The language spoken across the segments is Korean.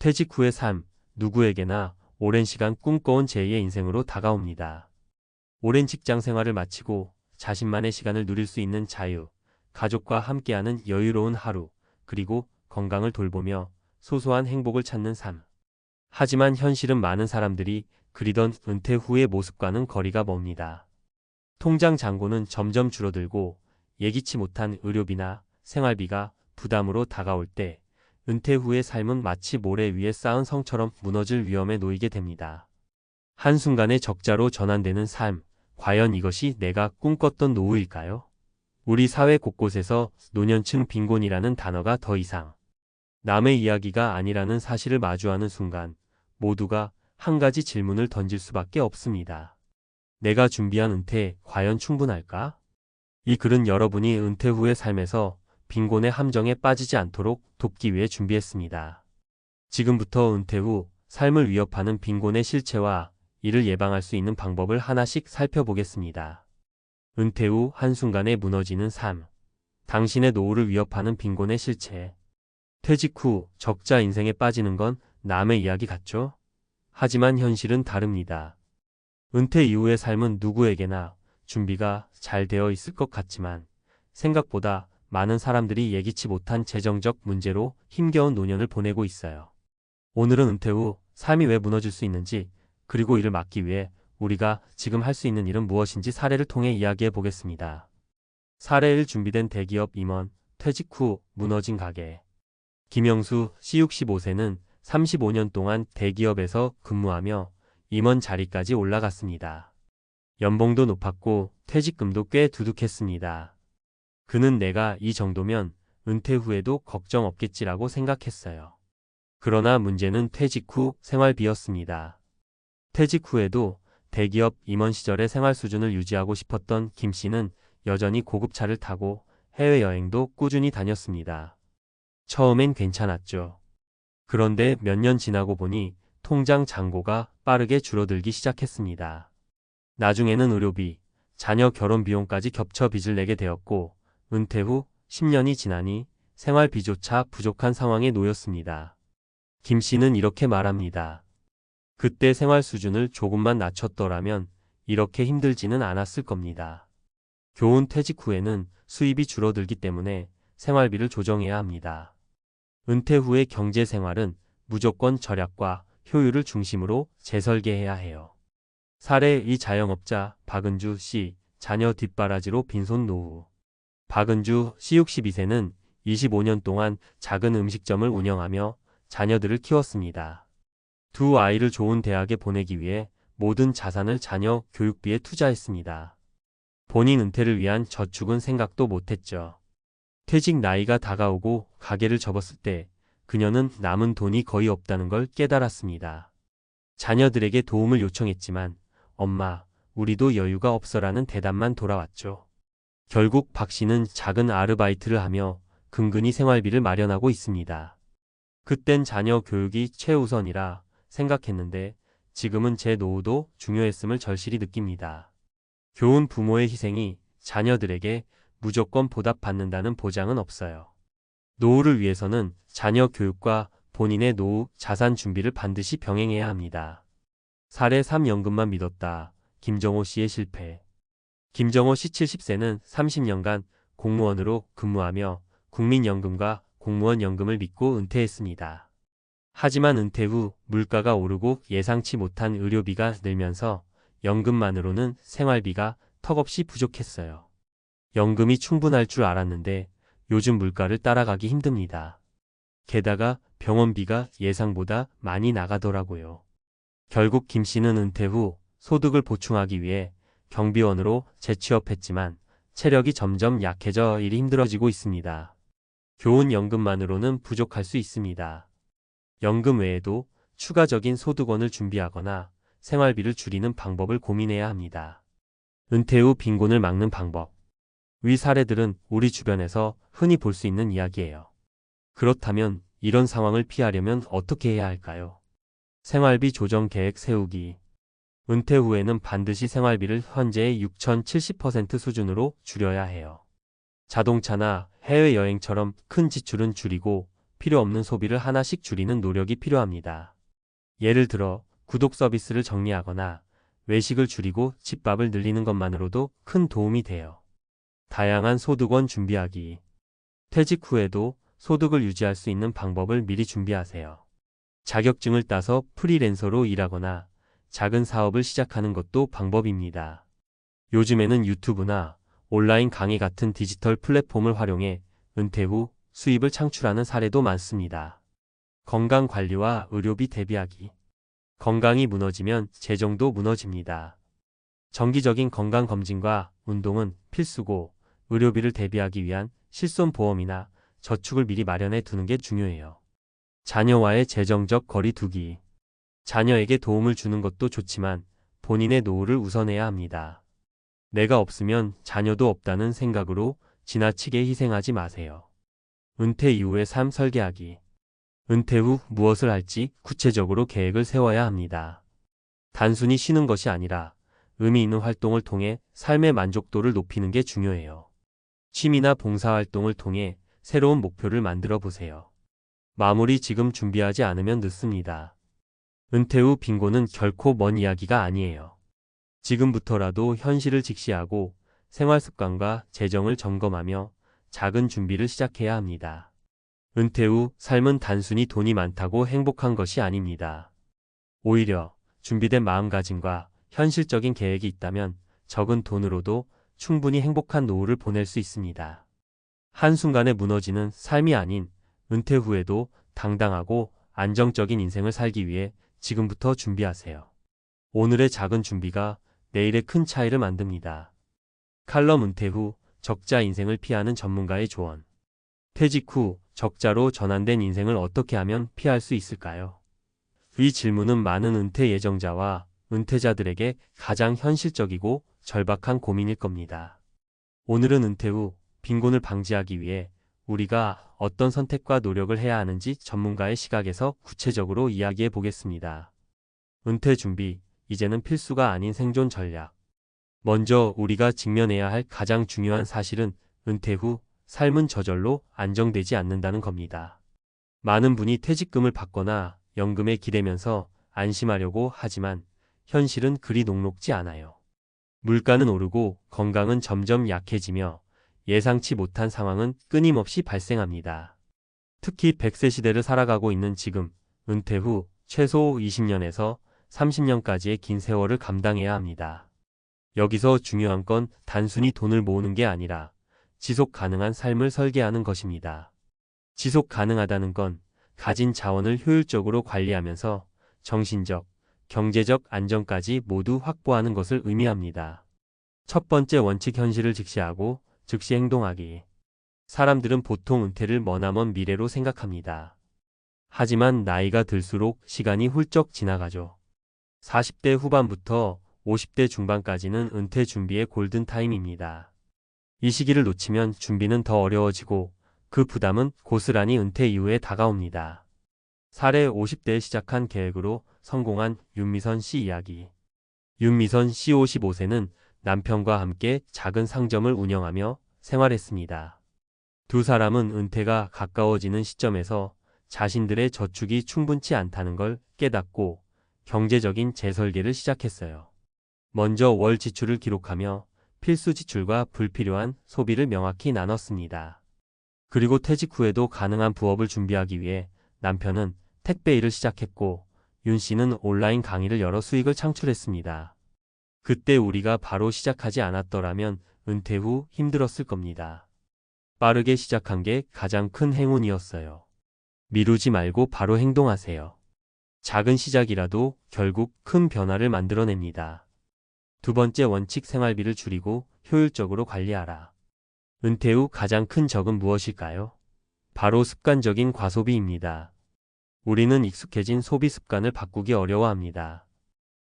퇴직 후의 삶, 누구에게나 오랜 시간 꿈꿔온 제2의 인생으로 다가옵니다. 오랜 직장 생활을 마치고 자신만의 시간을 누릴 수 있는 자유, 가족과 함께하는 여유로운 하루, 그리고 건강을 돌보며 소소한 행복을 찾는 삶. 하지만 현실은 많은 사람들이 그리던 은퇴 후의 모습과는 거리가 멉니다. 통장 잔고는 점점 줄어들고 예기치 못한 의료비나 생활비가 부담으로 다가올 때 은퇴 후의 삶은 마치 모래 위에 쌓은 성처럼 무너질 위험에 놓이게 됩니다. 한순간에 적자로 전환되는 삶, 과연 이것이 내가 꿈꿨던 노후일까요? 우리 사회 곳곳에서 노년층 빈곤이라는 단어가 더 이상 남의 이야기가 아니라는 사실을 마주하는 순간 모두가 한 가지 질문을 던질 수밖에 없습니다. 내가 준비한 은퇴 과연 충분할까? 이 글은 여러분이 은퇴 후의 삶에서 빈곤의 함정에 빠지지 않도록 돕기 위해 준비했습니다. 지금부터 은퇴 후 삶을 위협하는 빈곤의 실체와 이를 예방할 수 있는 방법을 하나씩 살펴보겠습니다. 은퇴 후 한순간에 무너지는 삶. 당신의 노후를 위협하는 빈곤의 실체. 퇴직 후 적자 인생에 빠지는 건 남의 이야기 같죠? 하지만 현실은 다릅니다. 은퇴 이후의 삶은 누구에게나 준비가 잘 되어 있을 것 같지만 생각보다 많은 사람들이 예기치 못한 재정적 문제로 힘겨운 노년을 보내고 있어요. 오늘은 은퇴 후 삶이 왜 무너질 수 있는지, 그리고 이를 막기 위해 우리가 지금 할 수 있는 일은 무엇인지 사례를 통해 이야기해 보겠습니다. 사례 1. 준비된 대기업 임원, 퇴직 후 무너진 가게. 김영수 씨 65세는 35년 동안 대기업에서 근무하며 임원 자리까지 올라갔습니다. 연봉도 높았고 퇴직금도 꽤 두둑했습니다. 그는 내가 이 정도면 은퇴 후에도 걱정 없겠지라고 생각했어요. 그러나 문제는 퇴직 후 생활비였습니다. 퇴직 후에도 대기업 임원 시절의 생활 수준을 유지하고 싶었던 김 씨는 여전히 고급차를 타고 해외여행도 꾸준히 다녔습니다. 처음엔 괜찮았죠. 그런데 몇 년 지나고 보니 통장 잔고가 빠르게 줄어들기 시작했습니다. 나중에는 의료비, 자녀 결혼 비용까지 겹쳐 빚을 내게 되었고 은퇴 후 10년이 지나니 생활비조차 부족한 상황에 놓였습니다. 김 씨는 이렇게 말합니다. 그때 생활 수준을 조금만 낮췄더라면 이렇게 힘들지는 않았을 겁니다. 교훈 퇴직 후에는 수입이 줄어들기 때문에 생활비를 조정해야 합니다. 은퇴 후의 경제 생활은 무조건 절약과 효율을 중심으로 재설계해야 해요. 사례 2. 자영업자 박은주 씨, 자녀 뒷바라지로 빈손 노후. 박은주 씨 62세는 25년 동안 작은 음식점을 운영하며 자녀들을 키웠습니다. 두 아이를 좋은 대학에 보내기 위해 모든 자산을 자녀 교육비에 투자했습니다. 본인 은퇴를 위한 저축은 생각도 못했죠. 퇴직 나이가 다가오고 가게를 접었을 때 그녀는 남은 돈이 거의 없다는 걸 깨달았습니다. 자녀들에게 도움을 요청했지만 엄마, 우리도 여유가 없어라는 대답만 돌아왔죠. 결국 박 씨는 작은 아르바이트를 하며 근근히 생활비를 마련하고 있습니다. 그땐 자녀 교육이 최우선이라 생각했는데 지금은 제 노후도 중요했음을 절실히 느낍니다. 교훈 부모의 희생이 자녀들에게 무조건 보답받는다는 보장은 없어요. 노후를 위해서는 자녀 교육과 본인의 노후 자산 준비를 반드시 병행해야 합니다. 사례 3. 연금만 믿었다. 김정호 씨의 실패. 김정호 씨 70세는 30년간 공무원으로 근무하며 국민연금과 공무원연금을 믿고 은퇴했습니다. 하지만 은퇴 후 물가가 오르고 예상치 못한 의료비가 늘면서 연금만으로는 생활비가 턱없이 부족했어요. 연금이 충분할 줄 알았는데 요즘 물가를 따라가기 힘듭니다. 게다가 병원비가 예상보다 많이 나가더라고요. 결국 김 씨는 은퇴 후 소득을 보충하기 위해 경비원으로 재취업했지만 체력이 점점 약해져 일이 힘들어지고 있습니다. 교훈 연금만으로는 부족할 수 있습니다. 연금 외에도 추가적인 소득원을 준비하거나 생활비를 줄이는 방법을 고민해야 합니다. 은퇴 후 빈곤을 막는 방법. 위 사례들은 우리 주변에서 흔히 볼 수 있는 이야기예요. 그렇다면 이런 상황을 피하려면 어떻게 해야 할까요? 생활비 조정 계획 세우기. 은퇴 후에는 반드시 생활비를 현재의 6,070% 수준으로 줄여야 해요. 자동차나 해외여행처럼 큰 지출은 줄이고 필요 없는 소비를 하나씩 줄이는 노력이 필요합니다. 예를 들어 구독 서비스를 정리하거나 외식을 줄이고 집밥을 늘리는 것만으로도 큰 도움이 돼요. 다양한 소득원 준비하기. 퇴직 후에도 소득을 유지할 수 있는 방법을 미리 준비하세요. 자격증을 따서 프리랜서로 일하거나 작은 사업을 시작하는 것도 방법입니다. 요즘에는 유튜브나 온라인 강의 같은 디지털 플랫폼을 활용해 은퇴 후 수입을 창출하는 사례도 많습니다. 건강 관리와 의료비 대비하기. 건강이 무너지면 재정도 무너집니다. 정기적인 건강 검진과 운동은 필수고 의료비를 대비하기 위한 실손보험이나 저축을 미리 마련해 두는 게 중요해요. 자녀와의 재정적 거리 두기. 자녀에게 도움을 주는 것도 좋지만 본인의 노후를 우선해야 합니다. 내가 없으면 자녀도 없다는 생각으로 지나치게 희생하지 마세요. 은퇴 이후의 삶 설계하기. 은퇴 후 무엇을 할지 구체적으로 계획을 세워야 합니다. 단순히 쉬는 것이 아니라 의미 있는 활동을 통해 삶의 만족도를 높이는 게 중요해요. 취미나 봉사활동을 통해 새로운 목표를 만들어 보세요. 마무리 지금 준비하지 않으면 늦습니다. 은퇴 후 빈곤은 결코 먼 이야기가 아니에요. 지금부터라도 현실을 직시하고 생활 습관과 재정을 점검하며 작은 준비를 시작해야 합니다. 은퇴 후 삶은 단순히 돈이 많다고 행복한 것이 아닙니다. 오히려 준비된 마음가짐과 현실적인 계획이 있다면 적은 돈으로도 충분히 행복한 노후를 보낼 수 있습니다. 한순간에 무너지는 삶이 아닌 은퇴 후에도 당당하고 안정적인 인생을 살기 위해 지금부터 준비하세요. 오늘의 작은 준비가 내일의 큰 차이를 만듭니다. 칼럼 은퇴 후 적자 인생을 피하는 전문가의 조언. 퇴직 후 적자로 전환된 인생을 어떻게 하면 피할 수 있을까요? 이 질문은 많은 은퇴 예정자와 은퇴자들에게 가장 현실적이고 절박한 고민일 겁니다. 오늘은 은퇴 후 빈곤을 방지하기 위해 우리가 어떤 선택과 노력을 해야 하는지 전문가의 시각에서 구체적으로 이야기해 보겠습니다. 은퇴 준비, 이제는 필수가 아닌 생존 전략. 먼저 우리가 직면해야 할 가장 중요한 사실은 은퇴 후 삶은 저절로 안정되지 않는다는 겁니다. 많은 분이 퇴직금을 받거나 연금에 기대면서 안심하려고 하지만 현실은 그리 녹록지 않아요. 물가는 오르고 건강은 점점 약해지며 예상치 못한 상황은 끊임없이 발생합니다. 특히 100세 시대를 살아가고 있는 지금, 은퇴 후 최소 20년에서 30년까지의 긴 세월을 감당해야 합니다. 여기서 중요한 건 단순히 돈을 모으는 게 아니라 지속 가능한 삶을 설계하는 것입니다. 지속 가능하다는 건 가진 자원을 효율적으로 관리하면서 정신적, 경제적 안정까지 모두 확보하는 것을 의미합니다. 첫 번째 원칙, 현실을 직시하고 즉시 행동하기. 사람들은 보통 은퇴를 머나먼 미래로 생각합니다. 하지만 나이가 들수록 시간이 훌쩍 지나가죠. 40대 후반부터 50대 중반까지는 은퇴 준비의 골든타임입니다. 이 시기를 놓치면 준비는 더 어려워지고 그 부담은 고스란히 은퇴 이후에 다가옵니다. 사례 50대에 시작한 계획으로 성공한 윤미선 씨 이야기. 윤미선 씨 55세는 남편과 함께 작은 상점을 운영하며 생활했습니다. 두 사람은 은퇴가 가까워지는 시점에서 자신들의 저축이 충분치 않다는 걸 깨닫고 경제적인 재설계를 시작했어요. 먼저 월 지출을 기록하며 필수 지출과 불필요한 소비를 명확히 나눴습니다. 그리고 퇴직 후에도 가능한 부업을 준비하기 위해 남편은 택배 일을 시작했고 윤 씨는 온라인 강의를 열어 수익을 창출했습니다. 그때 우리가 바로 시작하지 않았더라면 은퇴 후 힘들었을 겁니다. 빠르게 시작한 게 가장 큰 행운이었어요. 미루지 말고 바로 행동하세요. 작은 시작이라도 결국 큰 변화를 만들어냅니다. 두 번째 원칙, 생활비를 줄이고 효율적으로 관리하라. 은퇴 후 가장 큰 적은 무엇일까요? 바로 습관적인 과소비입니다. 우리는 익숙해진 소비 습관을 바꾸기 어려워합니다.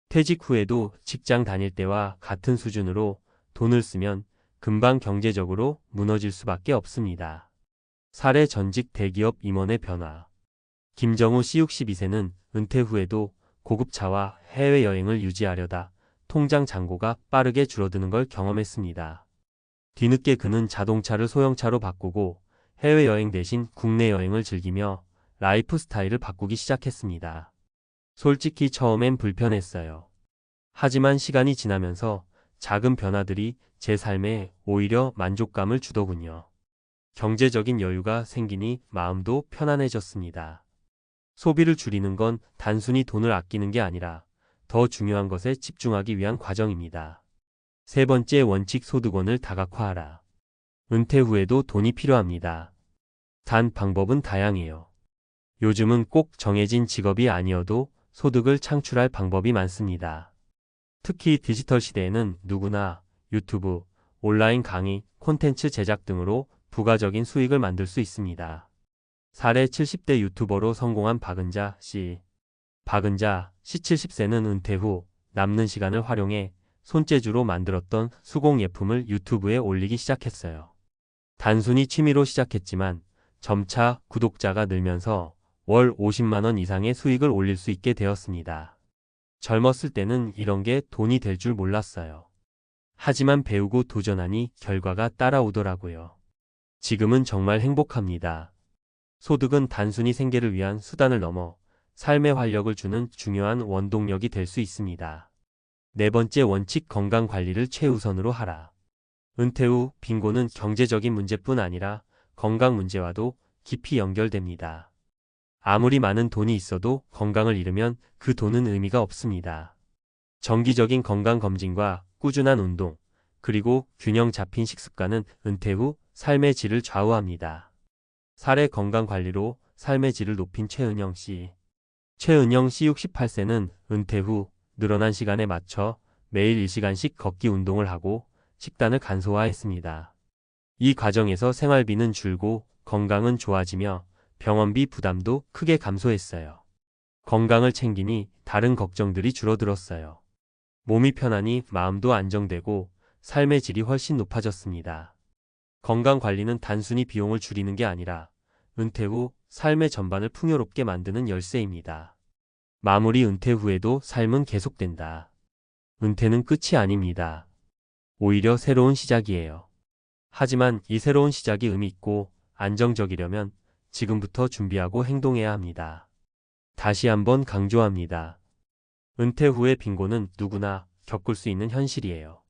퇴직 후에도 직장 다닐 때와 같은 수준으로 돈을 쓰면 금방 경제적으로 무너질 수밖에 없습니다. 사례, 전직 대기업 임원의 변화. 김정우 씨 62세는 은퇴 후에도 고급차와 해외여행을 유지하려다 통장 잔고가 빠르게 줄어드는 걸 경험했습니다. 뒤늦게 그는 자동차를 소형차로 바꾸고 해외여행 대신 국내 여행을 즐기며 라이프 스타일을 바꾸기 시작했습니다. 솔직히 처음엔 불편했어요. 하지만 시간이 지나면서 작은 변화들이 제 삶에 오히려 만족감을 주더군요. 경제적인 여유가 생기니 마음도 편안해졌습니다. 소비를 줄이는 건 단순히 돈을 아끼는 게 아니라 더 중요한 것에 집중하기 위한 과정입니다. 세 번째 원칙, 소득원을 다각화하라. 은퇴 후에도 돈이 필요합니다. 단 방법은 다양해요. 요즘은 꼭 정해진 직업이 아니어도 소득을 창출할 방법이 많습니다. 특히 디지털 시대에는 누구나 유튜브, 온라인 강의, 콘텐츠 제작 등으로 부가적인 수익을 만들 수 있습니다. 사례 70대 유튜버로 성공한 박은자 씨. 박은자 씨 70세는 은퇴 후 남는 시간을 활용해 손재주로 만들었던 수공 예품을 유튜브에 올리기 시작했어요. 단순히 취미로 시작했지만 점차 구독자가 늘면서 월 50만 원 이상의 수익을 올릴 수 있게 되었습니다. 젊었을 때는 이런 게 돈이 될 줄 몰랐어요. 하지만 배우고 도전하니 결과가 따라오더라고요. 지금은 정말 행복합니다. 소득은 단순히 생계를 위한 수단을 넘어 삶의 활력을 주는 중요한 원동력이 될 수 있습니다. 네 번째 원칙, 건강 관리를 최우선으로 하라. 은퇴 후 빈곤은 경제적인 문제뿐 아니라 건강 문제와도 깊이 연결됩니다. 아무리 많은 돈이 있어도 건강을 잃으면 그 돈은 의미가 없습니다. 정기적인 건강검진과 꾸준한 운동, 그리고 균형 잡힌 식습관은 은퇴 후 삶의 질을 좌우합니다. 사례 건강관리로 삶의 질을 높인 최은영 씨. 최은영 씨 68세는 은퇴 후 늘어난 시간에 맞춰 매일 1시간씩 걷기 운동을 하고 식단을 간소화했습니다. 이 과정에서 생활비는 줄고 건강은 좋아지며 병원비 부담도 크게 감소했어요. 건강을 챙기니 다른 걱정들이 줄어들었어요. 몸이 편하니 마음도 안정되고 삶의 질이 훨씬 높아졌습니다. 건강관리는 단순히 비용을 줄이는 게 아니라 은퇴 후 삶의 전반을 풍요롭게 만드는 열쇠입니다. 마무리. 은퇴 후에도 삶은 계속된다. 은퇴는 끝이 아닙니다. 오히려 새로운 시작이에요. 하지만 이 새로운 시작이 의미 있고 안정적이려면 지금부터 준비하고 행동해야 합니다. 다시 한번 강조합니다. 은퇴 후의 빈곤은 누구나 겪을 수 있는 현실이에요.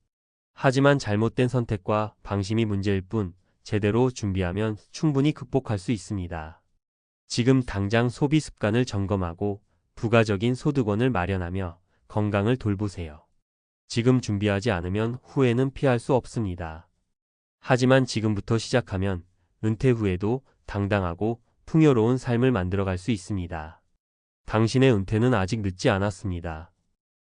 하지만 잘못된 선택과 방심이 문제일 뿐 제대로 준비하면 충분히 극복할 수 있습니다. 지금 당장 소비 습관을 점검하고 부가적인 소득원을 마련하며 건강을 돌보세요. 지금 준비하지 않으면 후회는 피할 수 없습니다. 하지만 지금부터 시작하면 은퇴 후에도 당당하고 풍요로운 삶을 만들어갈 수 있습니다. 당신의 은퇴는 아직 늦지 않았습니다.